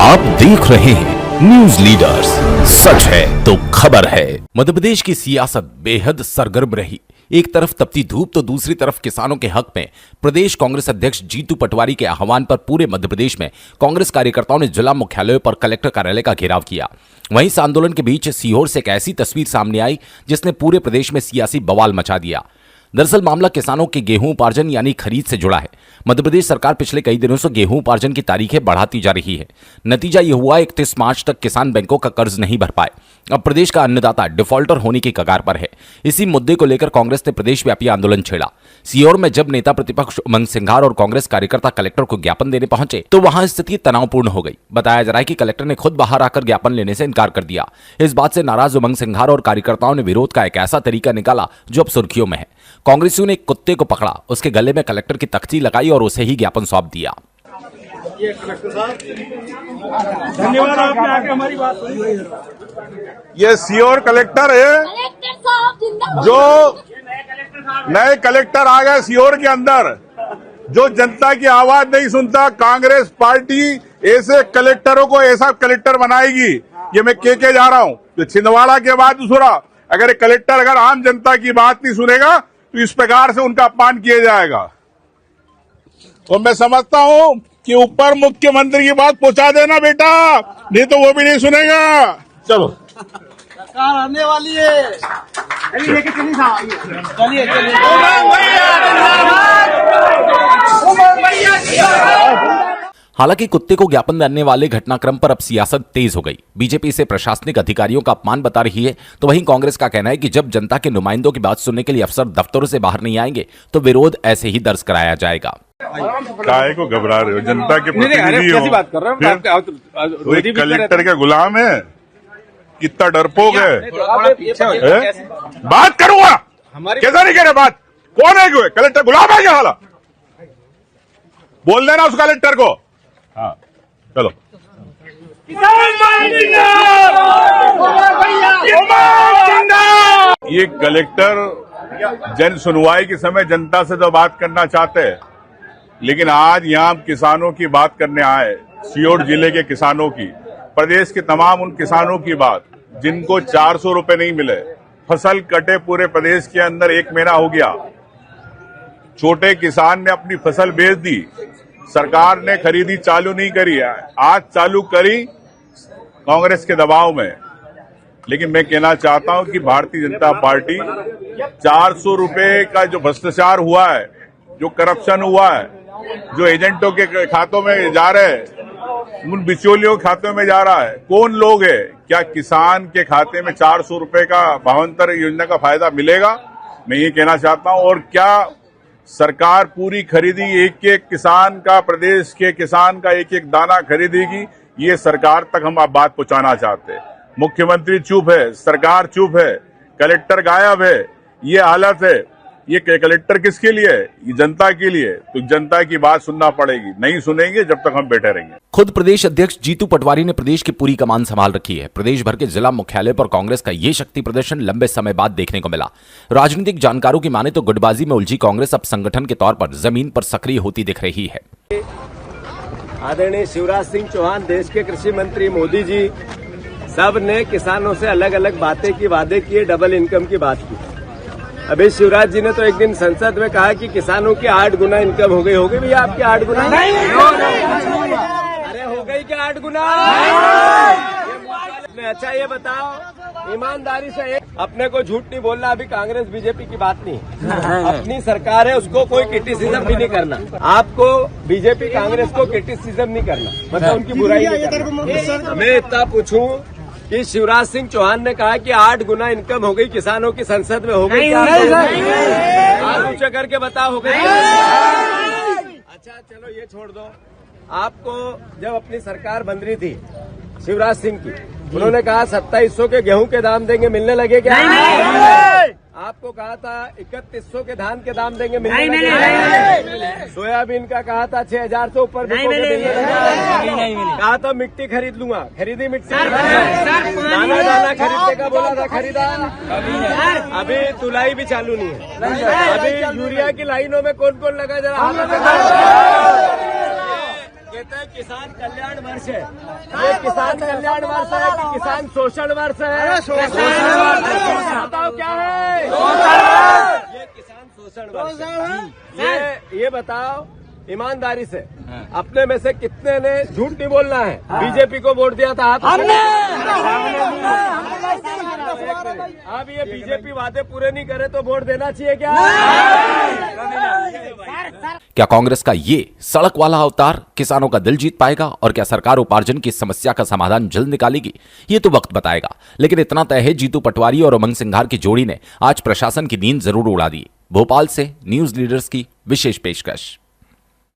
आप देख रहे हैं न्यूज लीडर्स, सच है तो खबर है। मध्य प्रदेश की सियासत बेहद सरगर्म रही। एक तरफ तपती धूप तो दूसरी तरफ किसानों के हक में प्रदेश कांग्रेस अध्यक्ष जीतू पटवारी के आह्वान पर पूरे मध्य प्रदेश में कांग्रेस कार्यकर्ताओं ने जिला मुख्यालयों पर कलेक्टर कार्यालय का घेराव किया। वहीं इस आंदोलन के बीच सीहोर से एक ऐसी तस्वीर सामने आई जिसने पूरे प्रदेश में सियासी बवाल मचा दिया। दरअसल मामला किसानों के गेहूं उपार्जन यानी खरीद से जुड़ा है। मध्य प्रदेश सरकार पिछले कई दिनों से गेहूं उपार्जन की तारीखें बढ़ाती जा रही है। नतीजा यह हुआ 31 मार्च तक किसान बैंकों का कर्ज नहीं भर पाए। अब प्रदेश का अन्नदाता डिफॉल्टर होने की कगार पर है। इसी मुद्दे को लेकर कांग्रेस ने प्रदेशव्यापी आंदोलन छेड़ा। सीहोर में जब नेता प्रतिपक्ष उमंग सिंघार और कांग्रेस कार्यकर्ता कलेक्टर को ज्ञापन देने पहुंचे तो वहां स्थिति तनावपूर्ण हो गई। बताया जा रहा है कि कलेक्टर ने खुद बाहर आकर ज्ञापन लेने से इनकार कर दिया। इस बात से नाराज उमंग सिंघार और कार्यकर्ताओं ने विरोध का एक ऐसा तरीका निकाला जो अब सुर्खियों में है। कांग्रेसियों ने एक कुत्ते को पकड़ा, उसके गले में कलेक्टर की तख्ती लगाई और उसे ही ज्ञापन सौंप दिया। ये कलेक्टर साहब, धन्यवाद, आपने आके हमारी बात सुनी। ये सीहोर कलेक्टर है जो नए कलेक्टर आ गए सीहोर के अंदर, जो जनता की आवाज नहीं सुनता। कांग्रेस पार्टी ऐसे कलेक्टरों को ऐसा कलेक्टर बनाएगी। ये मैं के जा रहा हूं, जो छिंदवाड़ा के बाद दूसरा अगर कलेक्टर अगर आम जनता की बात नहीं सुनेगा तो इस प्रकार से उनका अपमान किया जाएगा। तो मैं समझता हूं कि ऊपर मुख्यमंत्री की बात पहुंचा देना बेटा, नहीं तो वो भी नहीं सुनेगा। चलो सरकार आने वाली है, चलिए लेके चलिए हालांकि कुत्ते को ज्ञापन देने वाले घटनाक्रम पर अब सियासत तेज हो गई। बीजेपी इसे प्रशासनिक अधिकारियों का अपमान बता रही है, तो वहीं कांग्रेस का कहना है कि जब जनता के नुमाइंदों की बात सुनने के लिए अफसर दफ्तरों से बाहर नहीं आएंगे तो विरोध ऐसे ही दर्ज कराया जाएगा। काहे को घबरा रहे हो? जनता के प्रतिनिधि हो, बात कर रहे तो एक कलेक्टर का गुलाम है। कितना डरपोक है? बात करूंगा, कैसा नहीं करे बात? कौन है कलेक्टर? गुलाम है क्या? हाल बोल देना उस कलेक्टर को। हाँ चलो, ये कलेक्टर जन सुनवाई के समय जनता से तो बात करना चाहते हैं, लेकिन आज यहाँ किसानों की बात करने आए, सीहोर जिले के किसानों की, प्रदेश के तमाम उन किसानों की बात जिनको 400 रुपए नहीं मिले, फसल कटे पूरे प्रदेश के अंदर 1 महीना हो गया। छोटे किसान ने अपनी फसल बेच दी, सरकार ने खरीदी चालू नहीं करी है, आज चालू करी कांग्रेस के दबाव में। लेकिन मैं कहना चाहता हूं कि भारतीय जनता पार्टी 400 रुपए का जो भ्रष्टाचार हुआ है, जो करप्शन हुआ है, जो एजेंटों के खातों में जा रहे हैं, उन बिचौलियों के खातों में जा रहा है, कौन लोग है? क्या किसान के खाते में 400 रुपए का भावांतर योजना का फायदा मिलेगा? मैं ये कहना चाहता हूं। और क्या सरकार पूरी खरीदी एक एक किसान का, प्रदेश के किसान का एक एक दाना खरीदेगी? ये सरकार तक हम आप बात पहुंचाना चाहते हैं। मुख्यमंत्री चुप है, सरकार चुप है, कलेक्टर गायब है। ये हालत है। ये कलेक्टर किसके लिए है? ये जनता के लिए। तो जनता की बात सुनना पड़ेगी, नहीं सुनेंगे जब तक हम बैठे रहेंगे। खुद प्रदेश अध्यक्ष जीतू पटवारी ने प्रदेश की पूरी कमान संभाल रखी है। प्रदेश भर के जिला मुख्यालय पर कांग्रेस का ये शक्ति प्रदर्शन लंबे समय बाद देखने को मिला। राजनीतिक जानकारों की माने तो गुटबाजी में उलझी कांग्रेस अब संगठन के तौर पर जमीन पर सक्रिय होती दिख रही है। आदरणीय शिवराज सिंह चौहान, देश के कृषि मंत्री मोदी जी, सब ने किसानों से अलग अलग बातें की, वादे किए, डबल इनकम की बात की। अभी शिवराज जी ने तो एक दिन संसद में कहा कि किसानों की 8 गुना इनकम हो गई। भैया आपकी 8 गुना? अरे हो गई क्या 8 गुना? अच्छा ये बताओ ईमानदारी से, अपने को झूठ नहीं बोलना। अभी कांग्रेस बीजेपी की बात नहीं, अपनी सरकार है, उसको कोई क्रिटिसिज्म भी नहीं करना। आपको बीजेपी कांग्रेस को क्रिटिसिज्म नहीं करना, मतलब उनकी बुराई नहीं करना। मैं इतना पूछूं कि शिवराज सिंह चौहान ने कहा कि 8 गुना इनकम हो गई किसानों की, संसद में हो गई क्या? हाथ ऊंचा करके बताओ, हो गई? अच्छा चलो ये छोड़ दो। आपको जब अपनी सरकार बन रही थी शिवराज सिंह की, उन्होंने कहा 2700 के गेहूं के दाम देंगे, मिलने लगे क्या? आपको कहा था 3100 के धान के दाम देंगे, मिलने लगे? सोयाबीन का कहा था 6000 से ऊपर कहा था मिट्टी खरीद लूंगा, खरीदी मिट्टी? दाना दाना खरीदने का बोला था, खरीदा? अभी तुलाई भी चालू नहीं है। अभी यूरिया की लाइनों में कौन कौन लगा जरा कहते हैं किसान कल्याण वर्ष है। ये किसान कल्याण वर्ष है कि किसान शोषण वर्ष है? बताओ क्या है? ये किसान शोषण वर्ष है। ये बताओ ईमानदारी से, अपने में से कितने ने झूठ नहीं बोलना है, बीजेपी को वोट दिया था? अब ये बीजेपी वादे पूरे नहीं करे तो वोट देना चाहिए क्या? क्या कांग्रेस का ये सड़क वाला अवतार किसानों का दिल जीत पाएगा और क्या सरकार उपार्जन की समस्या का समाधान जल्द निकालेगी? ये तो वक्त बताएगा, लेकिन इतना तय है जीतू पटवारी और उमंग सिंघार की जोड़ी ने आज प्रशासन की नींद जरूर उड़ा दी। भोपाल से न्यूज लीडर्स की विशेष पेशकश।